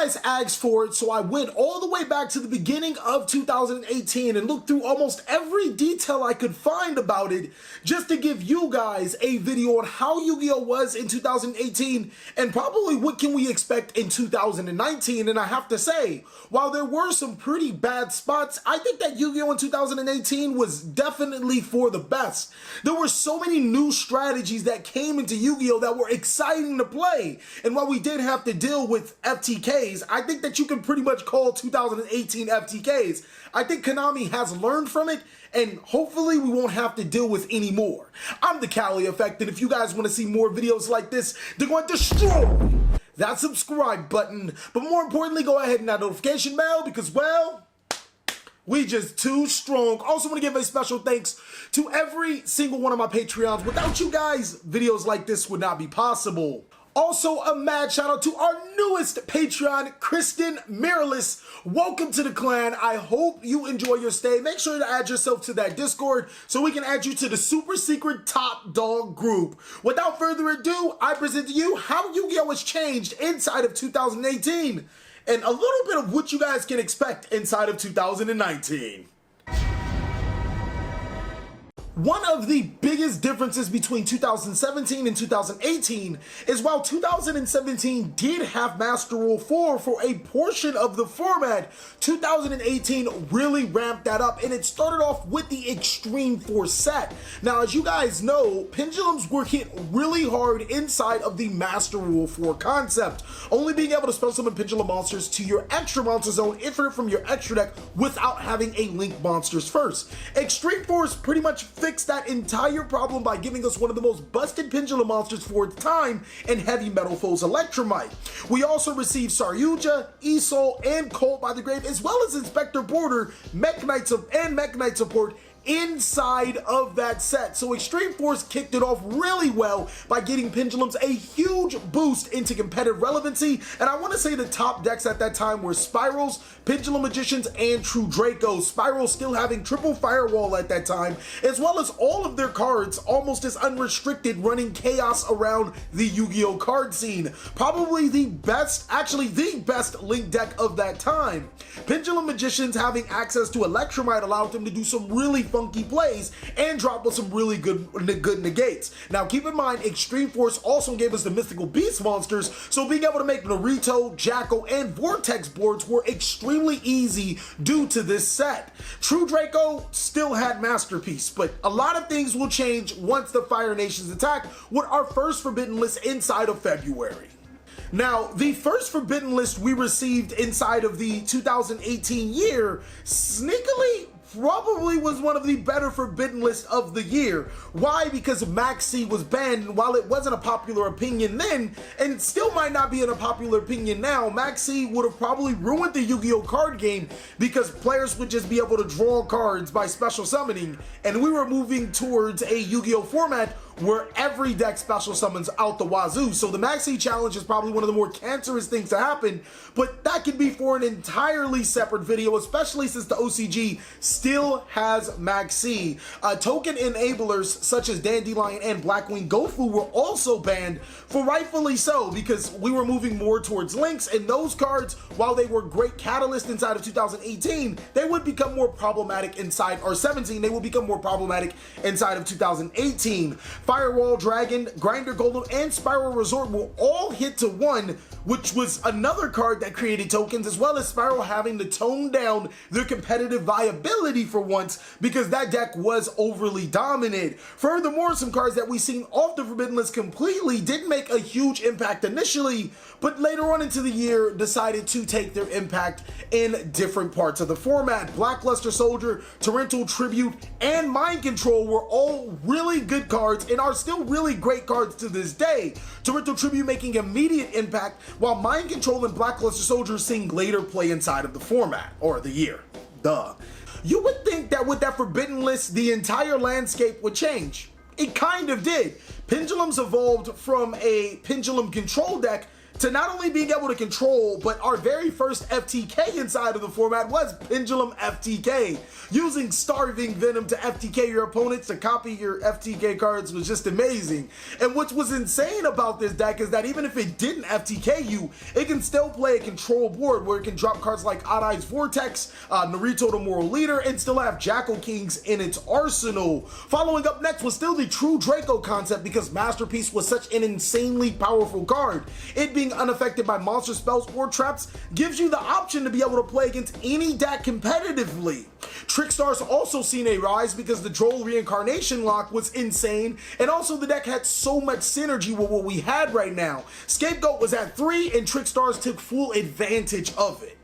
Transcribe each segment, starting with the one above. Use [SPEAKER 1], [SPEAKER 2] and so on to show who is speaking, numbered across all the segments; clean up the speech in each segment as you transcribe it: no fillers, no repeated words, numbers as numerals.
[SPEAKER 1] guys asked for it, so I went all the way back to the beginning of 2018 and looked through almost every detail I could find about it just to give you guys a video on how Yu-Gi-Oh was in 2018 and probably what can we expect in 2019. And I have to say, while there were some pretty bad spots, I think that Yu-Gi-Oh in 2018 was definitely for the best. There were so many new strategies that came into Yu-Gi-Oh that were exciting to play, and while we did have to deal with FTKs, I think that you can pretty much call 2018 FTKs. I think Konami has learned from it, and hopefully we won't have to deal with any more. I'm TheCaliEffect, and if you guys want to see more videos like this, they're going to destroy that subscribe button. But more importantly, go ahead and that notification bell because, well, we just too strong. Also want to give a special thanks to every single one of my Patreons. Without you guys, videos like this would not be possible. Also, a mad shout out to our newest Patreon, Kristen Miralis. Welcome to the clan. I hope you enjoy your stay. Make sure to add yourself to that Discord so we can add you to the super secret top dog group. Without further ado, I present to you how Yu-Gi-Oh has changed inside of 2018 and a little bit of what you guys can expect inside of 2019. One of the biggest differences between 2017 and 2018 is while 2017 did have Master Rule 4 for a portion of the format, 2018 really ramped that up, and it started off with the Extreme Force set. Now, as you guys know, pendulums were hit really hard inside of the Master Rule 4 concept, only being able to spell summon pendulum monsters to your extra monster zone infinite from your extra deck without having a link monsters first. Extreme Force pretty much fixed that entire problem by giving us one of the most busted pendulum monsters for its time in Heavy Metal Foes Electromite. We also received Saryuja, Isol, and Colt by the Grave, as well as Inspector Border, Mech Knight support inside of that set. So Extreme Force kicked it off really well by getting pendulums a huge boost into competitive relevancy, and I want to say the top decks at that time were Spirals, Pendulum Magicians, and True Dracos. Spiral still having triple Firewall at that time, as well as all of their cards almost as unrestricted, running chaos around the Yu-Gi-Oh card scene. Probably the best, actually the best Link deck of that time. Pendulum Magicians having access to Electromite allowed them to do some really funky plays and drop with some really good negates. Now keep in mind, Extreme Force also gave us the Mystical Beast monsters, so being able to make Naruto, Jackal, and Vortex boards were extremely easy due to this set. True Draco still had Masterpiece, but a lot of things will change once the Fire Nations attack with our first Forbidden List inside of February. Now, the first Forbidden List we received inside of the 2018 year sneakily probably was one of the better Forbidden Lists of the year. Why? Because Maxi was banned, and while it wasn't a popular opinion then, and still might not be a popular opinion now, Maxi would have probably ruined the Yu-Gi-Oh card game because players would just be able to draw cards by special summoning, and we were moving towards a Yu-Gi-Oh format where every deck special summons out the wazoo. So the Maxi challenge is probably one of the more cancerous things to happen, but that could be for an entirely separate video, especially since the OCG still has Maxi. Token enablers such as Dandelion and Blackwing Gofu were also banned, for rightfully so, because we were moving more towards links, and those cards, while they were great catalysts inside of 2018, they would become more problematic inside, or 17, they would become more problematic inside of 2018. Firewall Dragon, Grinder Golem, and Spiral Resort will all hit to 1, which was another card that created tokens, as well as Spiral having to tone down their competitive viability for once because that deck was overly dominant. Furthermore, some cards that we seen off the Forbidden List completely didn't make a huge impact initially, but later on into the year decided to take their impact in different parts of the format. Blackluster Soldier, Torrential Tribute, and Mind Control were all really good cards and are still really great cards to this day. Torrential Tribute making immediate impact, while Mind Control and Blackluster Soldier seeing later play inside of the format, or the year. Duh. You would think that with that Forbidden List, the entire landscape would change. It kind of did. Pendulums evolved from a pendulum control deck to not only being able to control, but our very first FTK inside of the format was Pendulum FTK. Using Starving Venom to FTK your opponents to copy your FTK cards was just amazing. And what was insane about this deck is that even if it didn't FTK you, it can still play a control board where it can drop cards like Odd Eye's Vortex, Naruto the Moral Leader, and still have Jackal Kings in its arsenal. Following up next was still the True Draco concept, because Masterpiece was such an insanely powerful card. It being unaffected by monster spells or traps gives you the option to be able to play against any deck competitively. Trickstar's also seen a rise because the Droll Reincarnation lock was insane, and also the deck had so much synergy with what we had right now. Scapegoat was at 3 and Trickstars took full advantage of it.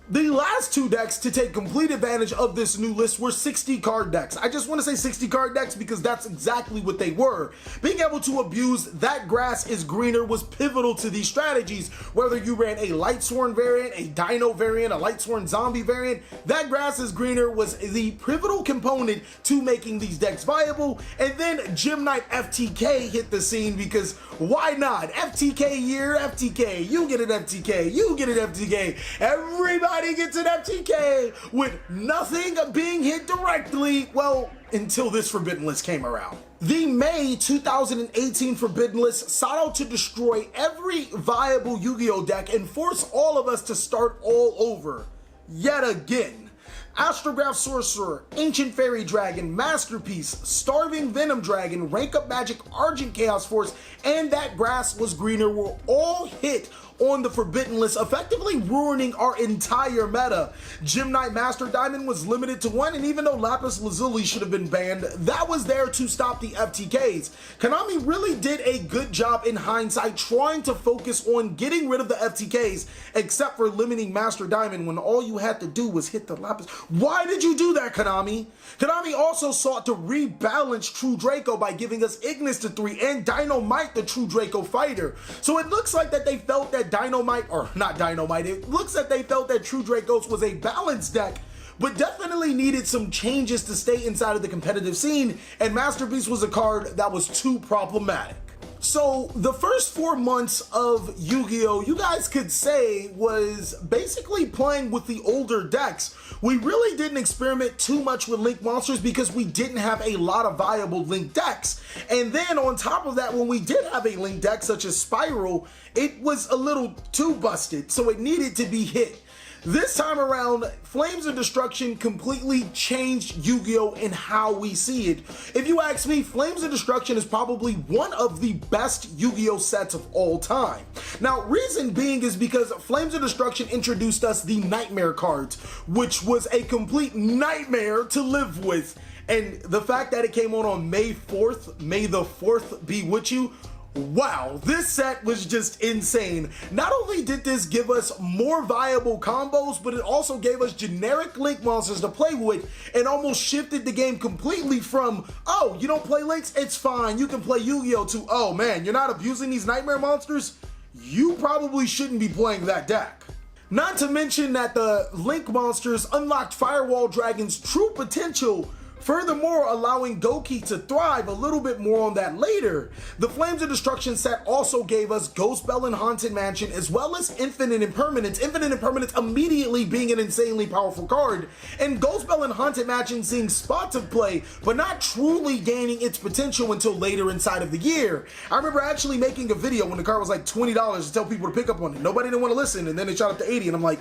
[SPEAKER 1] The last two decks to take complete advantage of this new list were 60 card decks. I just want to say 60 card decks because that's exactly what they were. Being able to abuse That Grass is Greener was pivotal to these strategies. Whether you ran a Lightsworn variant, a Dino variant, a Lightsworn Zombie variant, That Grass is Greener was the pivotal component to making these decks viable. And then Gem Knight FTK hit the scene, because why not? FTK year, FTK, you get an FTK, you get an FTK, everybody gets an FTK with nothing being hit directly, well, until this Forbidden List came around. The May 2018 Forbidden List sought out to destroy every viable Yu-Gi-Oh deck and force all of us to start all over, yet again. Astrograph Sorcerer, Ancient Fairy Dragon, Masterpiece, Starving Venom Dragon, Rank Up Magic, Argent Chaos Force, and That Grass Was Greener were all hit on the Forbidden List, effectively ruining our entire meta. Gem Knight Master Diamond was limited to 1, and even though Lapis Lazuli should have been banned, that was there to stop the FTKs. Konami really did a good job in hindsight trying to focus on getting rid of the FTKs, except for limiting Master Diamond when all you had to do was hit the Lapis. Why did you do that, Konami? Konami also sought to rebalance True Draco by giving us Ignis to 3 and Dynamite the True Draco fighter. So it looks like that they felt that Dynamite, or not Dynamite, it looks like they felt that True Dracos was a balanced deck, but definitely needed some changes to stay inside of the competitive scene, and Masterpiece was a card that was too problematic. So the first 4 months of Yu-Gi-Oh, you guys could say, was basically playing with the older decks. We really didn't experiment too much with Link monsters because we didn't have a lot of viable Link decks. And then on top of that, when we did have a Link deck such as Spiral, it was a little too busted, so it needed to be hit. This time around, Flames of Destruction completely changed Yu-Gi-Oh! In how we see it. If you ask me, Flames of Destruction is probably one of the best Yu-Gi-Oh! Sets of all time. Now, reason being is because Flames of Destruction introduced us the Nightmare cards, which was a complete nightmare to live with. And the fact that it came on May 4th, May the 4th be with you, wow, this set was just insane. Not only did this give us more viable combos, but it also gave us generic Link monsters to play with and almost shifted the game completely from, oh, you don't play Links? It's fine, you can play Yu-Gi-Oh! To, oh man, you're not abusing these Nightmare monsters? You probably shouldn't be playing that deck. Not to mention that the Link monsters unlocked Firewall Dragon's true potential, furthermore allowing Goki to thrive. A little bit more on that later. The Flames of Destruction set also gave us Ghost Bell and Haunted Mansion, as well as Infinite Impermanence. Infinite Impermanence immediately being an insanely powerful card, and Ghost Bell and Haunted Mansion seeing spots of play, but not truly gaining its potential until later inside of the year. I remember actually making a video when the card was like $20 to tell people to pick up on it. Nobody didn't want to listen, and then it shot up to 80, and I'm like,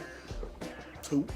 [SPEAKER 1] who?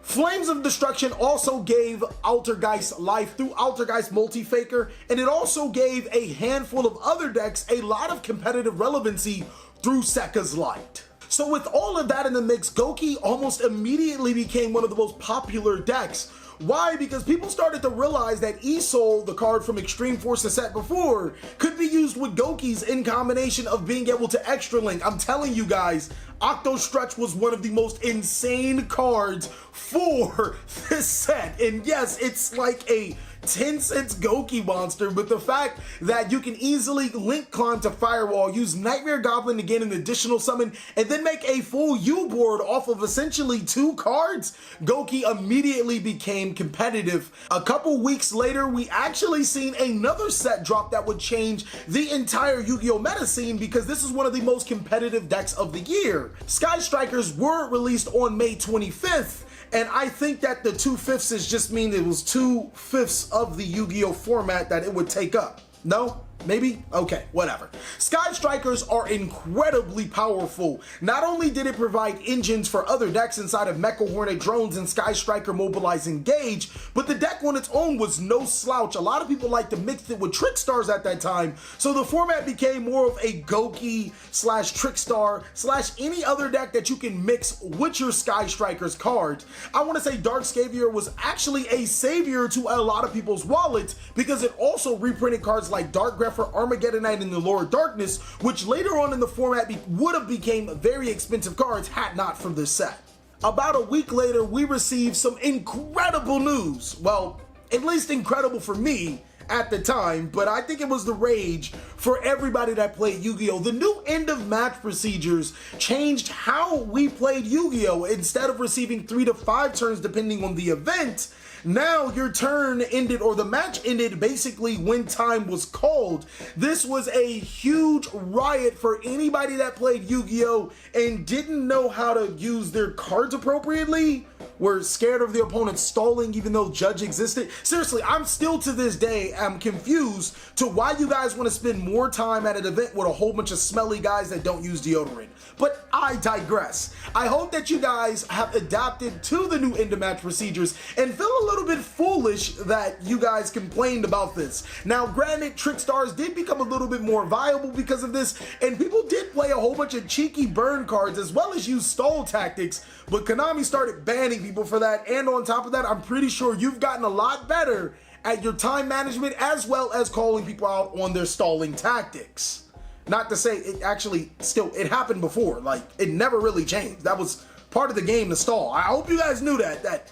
[SPEAKER 1] Flames of Destruction also gave Altergeist life through Altergeist Multi-Faker, and it also gave a handful of other decks a lot of competitive relevancy through Sekka's Light. So with all of that in the mix, Goki almost immediately became one of the most popular decks. Why? Because people started to realize that E-Soul, the card from Extreme Force the set before, could be used with Goki's in combination of being able to extra link. I'm telling you guys, Octo Stretch was one of the most insane cards for this set. And yes, it's like a 10-cent Goki monster, but the fact that you can easily link climb to Firewall, use Nightmare Goblin to get an additional summon, and then make a full U board off of essentially 2 cards, Goki immediately became competitive. A couple weeks later, we actually seen another set drop that would change the entire Yu-Gi-Oh! Meta scene, because this is one of the most competitive decks of the year. Sky Strikers were released on May 25th, and I think that the 2/5 is just mean it was 2/5 of the Yu-Gi-Oh! Format that it would take up. No? Maybe? Okay, whatever. Sky Strikers are incredibly powerful. Not only did it provide engines for other decks inside of Mecha Hornet Drones and Sky Striker Mobilize Engage, but the deck on its own was no slouch. A lot of people like to mix it with Trickstars at that time, so the format became more of a Goki slash Trickstar slash any other deck that you can mix with your Sky Strikers cards. I want to say Dark Scavior was actually a savior to a lot of people's wallets, because it also reprinted cards like Dark for Armageddonite and the Lord Darkness, which later on in the format would have became very expensive cards had not for this set. About a week later, we received some incredible news. Well, at least incredible for me at the time, but I think it was the rage for everybody that played Yu-Gi-Oh! The new end of match procedures changed how we played Yu-Gi-Oh! Instead of receiving 3 to 5 turns depending on the event, now your turn ended, or the match ended, basically when time was called. This was a huge riot for anybody that played Yu-Gi-Oh! And didn't know how to use their cards appropriately, were scared of the opponent stalling even though Judge existed. Seriously, I'm still to this day, I'm confused to why you guys want to spend more time at an event with a whole bunch of smelly guys that don't use deodorant. But I digress. I hope that you guys have adapted to the new end of match procedures and feel a little bit foolish that you guys complained about this. Now, granted, Trickstars did become a little bit more viable because of this, and people did play a whole bunch of cheeky burn cards as well as use stall tactics, but Konami started banning people for that, and on top of that, I'm pretty sure you've gotten a lot better at your time management as well as calling people out on their stalling tactics. Not to say it actually still, it happened before, like it never really changed. That was part of the game to stall. I hope you guys knew that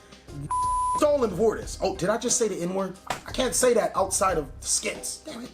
[SPEAKER 1] stalling before this. Oh, did I just say the N-word? I can't say that outside of skits, damn it.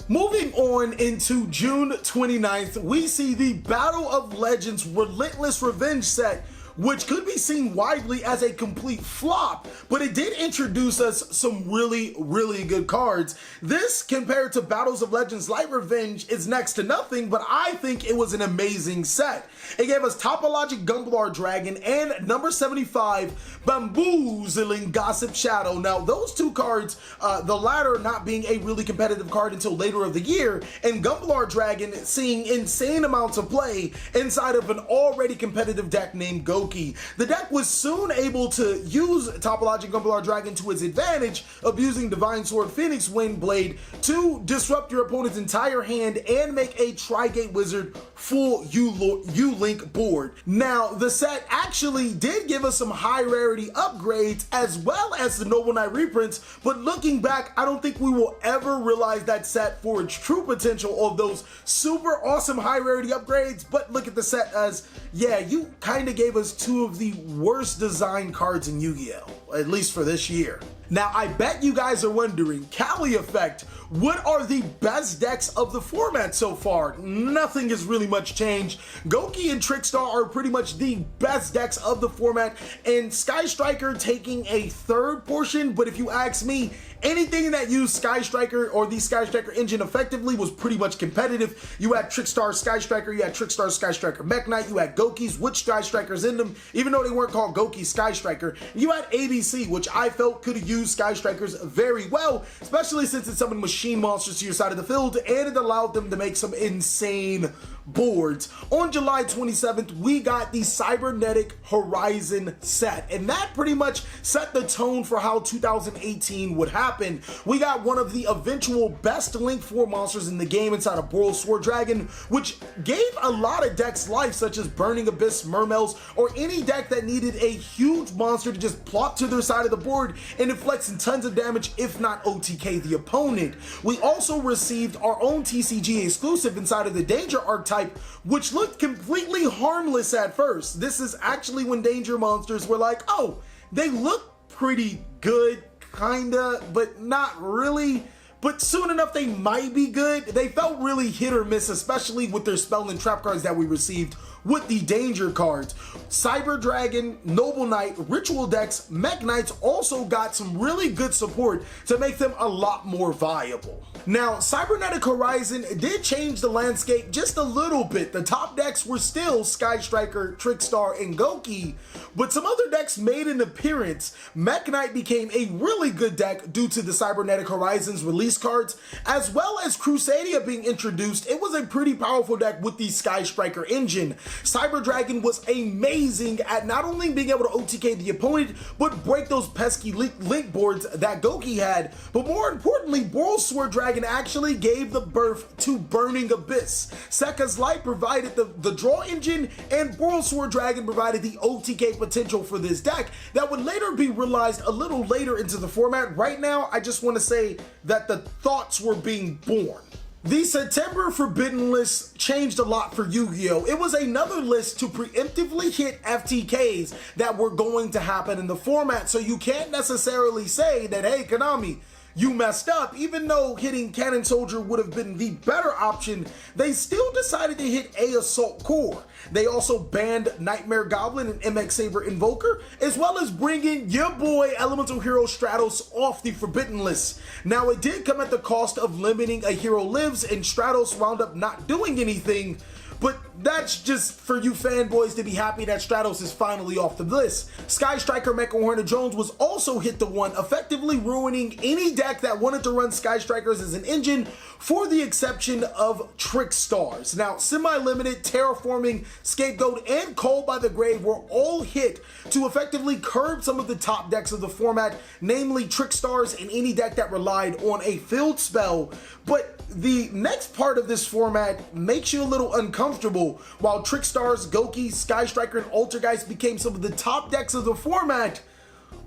[SPEAKER 1] Moving on into June 29th, we see the Battle of Legends Relentless Revenge set, which could be seen widely as a complete flop, but it did introduce us some really, really good cards. This, compared to Battles of Legends Light Revenge, is next to nothing, but I think it was an amazing set. It gave us Topologic Gumblar Dragon and number 75, Bamboozling Gossip Shadow. Now, those two cards, the latter not being a really competitive card until later of the year, and Gumblar Dragon seeing insane amounts of play inside of an already competitive deck named Goki. The deck was soon able to use Topologic Gumblar Dragon to its advantage, abusing Divine Sword Phoenix Wind Blade to disrupt your opponent's entire hand and make a Tri-Gate Wizard full U-Link board. Now, the set actually did give us some high rarity upgrades as well as the Noble Knight reprints, but looking back, I don't think we will ever realize that set for its true potential of those super awesome high rarity upgrades. But look at the set as, yeah, you kind of gave us two of the worst design cards in Yu-Gi-Oh! At least for this year. Now, I bet you guys are wondering, TheCaliEffect, what are the best decks of the format so far? Nothing has really much changed. Goki and Trickstar are pretty much the best decks of the format, and Sky Striker taking a third portion, but if you ask me, anything that used Sky Striker or the Sky Striker engine effectively was pretty much competitive. You had Trickstar Sky Striker, you had Trickstar Sky Striker Mech Knight, you had Gokis with Sky Strikers in them, even though they weren't called Goki Sky Striker. You had ABC, which I felt could have used Sky Strikers very well, especially since it summoned machine monsters to your side of the field, and it allowed them to make some insane boards. On July 27th, we got the Cybernetic Horizon set, and that pretty much set the tone for how 2018 would happen. We got one of the eventual best Link 4 monsters in the game inside of Boral Sword Dragon, which gave a lot of decks life, such as Burning Abyss, Mermels, or any deck that needed a huge monster to just plop to their side of the board and inflicts tons of damage, if not OTK the opponent. We also received our own TCG exclusive inside of the Danger archetype, which looked completely harmless at first. This is actually when Danger monsters were like, oh, they look pretty good, kinda, but not really. But soon enough, they might be good. They felt really hit or miss, especially with their spell and trap cards that we received with the danger cards. Cyber Dragon, Noble Knight, Ritual decks, Mech Knights also got some really good support to make them a lot more viable. Now, Cybernetic Horizon did change the landscape just a little bit. The top decks were still Sky Striker, Trickstar, and Goki, but some other decks made an appearance. Mech Knight became a really good deck due to the Cybernetic Horizon's release cards, as well as Crusadia being introduced. It was a pretty powerful deck with the Sky Striker engine. Cyber Dragon was amazing at not only being able to OTK the opponent, but break those pesky link boards that Goki had. But more importantly, Boral Sword Dragon actually gave the birth to Burning Abyss. Sekka's Light provided the draw engine, and Boral Sword Dragon provided the OTK potential for this deck that would later be realized a little later into the format. Right now, I just want to say that the thoughts were being born. The September Forbidden list changed a lot for Yu-Gi-Oh! It was another list to preemptively hit FTKs that were going to happen in the format, so you can't necessarily say that, hey, Konami, you messed up. Even though hitting Cannon Soldier would have been the better option, they still decided to hit a Assault Core. They also banned Nightmare Goblin and MX Saber Invoker, as well as bringing your boy Elemental Hero Stratos off the Forbidden list. Now, it did come at the cost of limiting a hero lives, and Stratos wound up not doing anything. But that's just for you fanboys to be happy that Stratos is finally off the list. Sky Striker Mecha Hornet Jones was also hit the one, effectively ruining any deck that wanted to run Sky Strikers as an engine, for the exception of Trickstars. Now, Semi-Limited, Terraforming, Scapegoat, and Called by the Grave were all hit to effectively curb some of the top decks of the format, namely Trickstars and any deck that relied on a field spell. But the next part of this format makes you a little uncomfortable. While Trickstars, Goki, Sky Striker, and Altergeist became some of the top decks of the format,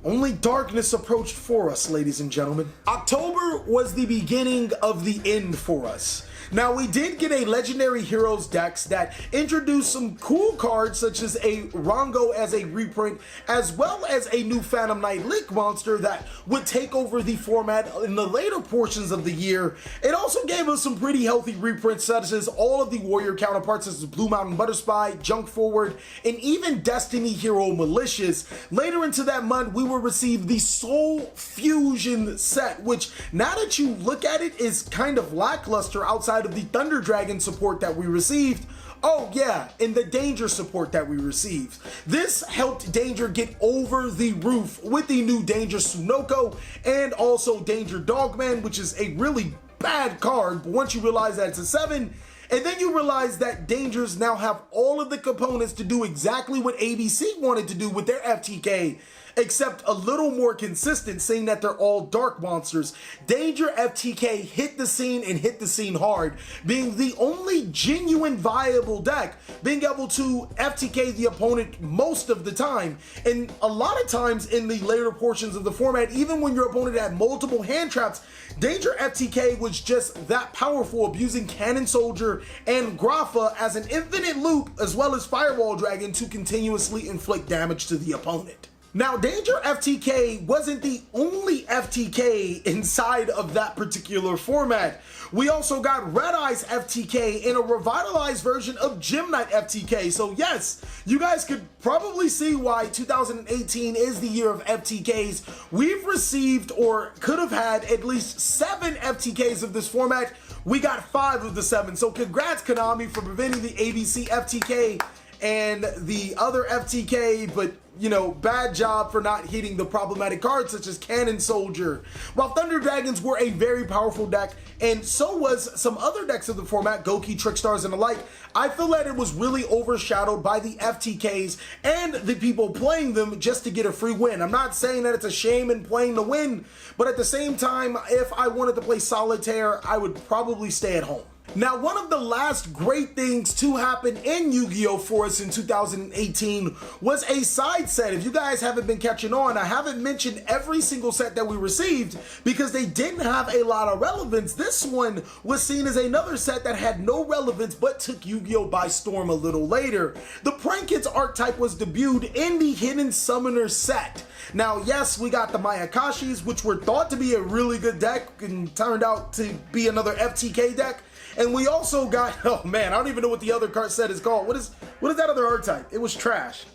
[SPEAKER 1] only darkness approached for us, ladies and gentlemen. October was the beginning of the end for us. Now, we did get a Legendary Heroes decks that introduced some cool cards, such as a Rongo as a reprint, as well as a new Phantom Knight Link monster that would take over the format in the later portions of the year. It also gave us some pretty healthy reprints, such as all of the Warrior counterparts, such as Blue Mountain Butterspy, Junk Forward, and even Destiny Hero Malicious. Later into that month, we will receive the Soul Fusion set, which, now that you look at it, is kind of lackluster outside of the Thunder Dragon support that we received. Oh yeah, and the Danger support that we received. This helped Danger get over the roof with the new Danger Sunoko and also Danger Dogman, which is a really bad card, but once you realize that it's a 7, and then you realize that Dangers now have all of the components to do exactly what ABC wanted to do with their FTK, except a little more consistent, seeing that they're all dark monsters. Danger FTK hit the scene and hit the scene hard, being the only genuine viable deck, being able to FTK the opponent most of the time. And a lot of times in the later portions of the format, even when your opponent had multiple hand traps, Danger FTK was just that powerful, abusing Cannon Soldier and Grafa as an infinite loop, as well as Firewall Dragon, to continuously inflict damage to the opponent. Now, Danger FTK wasn't the only FTK inside of that particular format. We also got Red Eyes FTK in a revitalized version of Gem Knight FTK. So yes, you guys could probably see why 2018 is the year of FTKs. We've received, or could have had, at least 7 FTKs of this format. We got 5 of the 7. So congrats, Konami, for preventing the ABC FTK and the other FTK, but you know, bad job for not hitting the problematic cards such as Cannon Soldier. While Thunder Dragons were a very powerful deck, and so was some other decks of the format, Goki, Trickstars, and the like, I feel that it was really overshadowed by the FTKs and the people playing them just to get a free win. I'm not saying that it's a shame in playing to win, but at the same time, if I wanted to play Solitaire, I would probably stay at home. Now, one of the last great things to happen in Yu-Gi-Oh! For us in 2018 was a side set. If you guys haven't been catching on, I haven't mentioned every single set that we received because they didn't have a lot of relevance. This one was seen as another set that had no relevance but took Yu-Gi-Oh! By storm a little later. The Prank Kids archetype was debuted in the Hidden Summoner set. Now, yes, we got the Mayakashis, which were thought to be a really good deck and turned out to be another FTK deck. And we also got, oh man, I don't even know what the other card set is called. What is that other archetype? It was trash.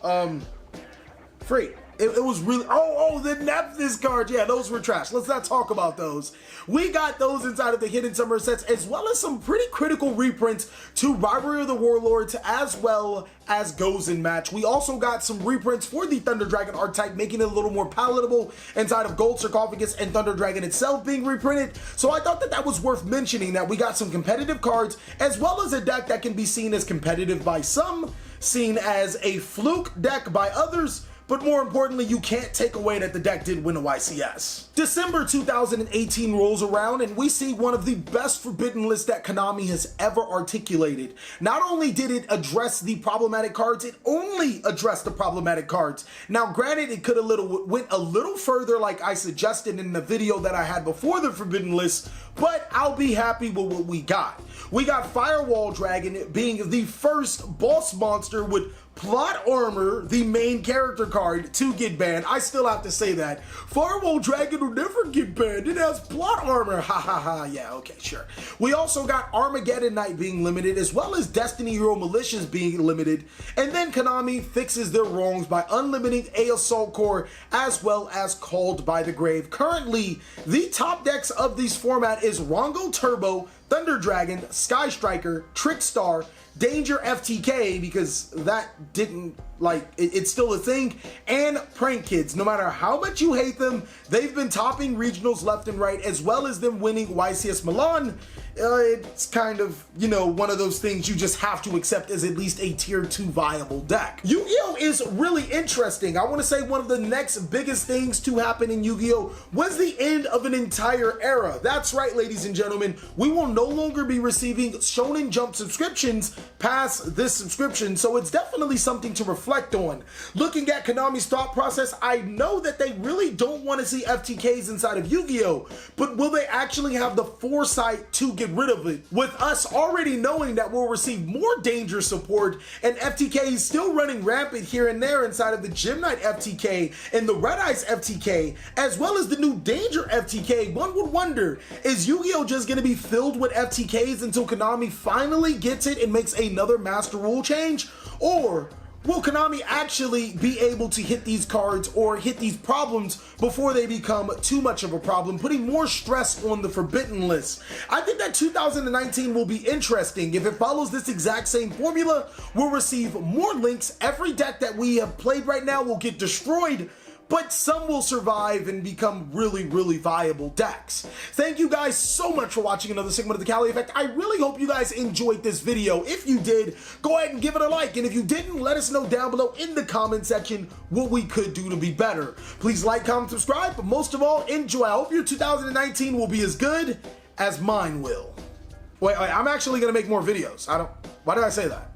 [SPEAKER 1] Free. It was really, the Nephthys cards. Yeah, those were trash. Let's not talk about those. We got those inside of the Hidden Summer sets, as well as some pretty critical reprints to Rivalry of the Warlords, as well as Gozen Match. We also got some reprints for the Thunder Dragon archetype, making it a little more palatable inside of Gold Sarcophagus and Thunder Dragon itself being reprinted. So I thought that was worth mentioning, that we got some competitive cards, as well as a deck that can be seen as competitive by some, seen as a fluke deck by others. But more importantly, you can't take away that the deck did win a YCS. December 2018 rolls around and we see one of the best forbidden lists that Konami has ever articulated. Not only did it address the problematic cards, it only addressed the problematic cards. Now granted, it could have went a little further like I suggested in the video that I had before the forbidden list, but I'll be happy with what we got. We got Firewall Dragon being the first boss monster with Plot Armor, the main character card, to get banned. I still have to say that. Firewall Dragon will never get banned. It has Plot Armor. Ha ha ha. Yeah, okay, sure. We also got Armageddon Knight being limited, as well as Destiny Hero Militias being limited. And then Konami fixes their wrongs by unlimiting a Assault Core, as well as Called by the Grave. Currently, the top decks of this format is Rongo Turbo, Thunder Dragon, Sky Striker, Trickstar, Danger FTK, because that didn't, it's still a thing, and Prank Kids. No matter how much you hate them, they've been topping regionals left and right, as well as them winning YCS Milan. It's kind of, one of those things you just have to accept as at least a tier 2 viable deck. Yu-Gi-Oh! Is really interesting. I want to say one of the next biggest things to happen in Yu-Gi-Oh! Was the end of an entire era. That's right, ladies and gentlemen. We will no longer be receiving Shonen Jump subscriptions past this subscription, so it's definitely something to reflect on. Looking at Konami's thought process, I know that they really don't want to see FTKs inside of Yu-Gi-Oh! But will they actually have the foresight to get rid of it? With us already knowing that we'll receive more danger support and FTK is still running rampant here and there inside of the Gem Knight FTK and the Red Eyes FTK, as well as the new Danger FTK, one would wonder, is Yu-Gi-Oh! Just going to be filled with FTKs until Konami finally gets it and makes another master rule change? Or will Konami actually be able to hit these cards or hit these problems before they become too much of a problem, putting more stress on the forbidden list? I think that 2019 will be interesting. If it follows this exact same formula, we'll receive more links. Every deck that we have played right now will get destroyed, but some will survive and become really, really viable decks. Thank you guys so much for watching another segment of The Cali Effect. I really hope you guys enjoyed this video. If you did, go ahead and give it a like. And if you didn't, let us know down below in the comment section what we could do to be better. Please like, comment, subscribe, but most of all, enjoy. I hope your 2019 will be as good as mine will. Wait, I'm actually gonna make more videos. Why did I say that?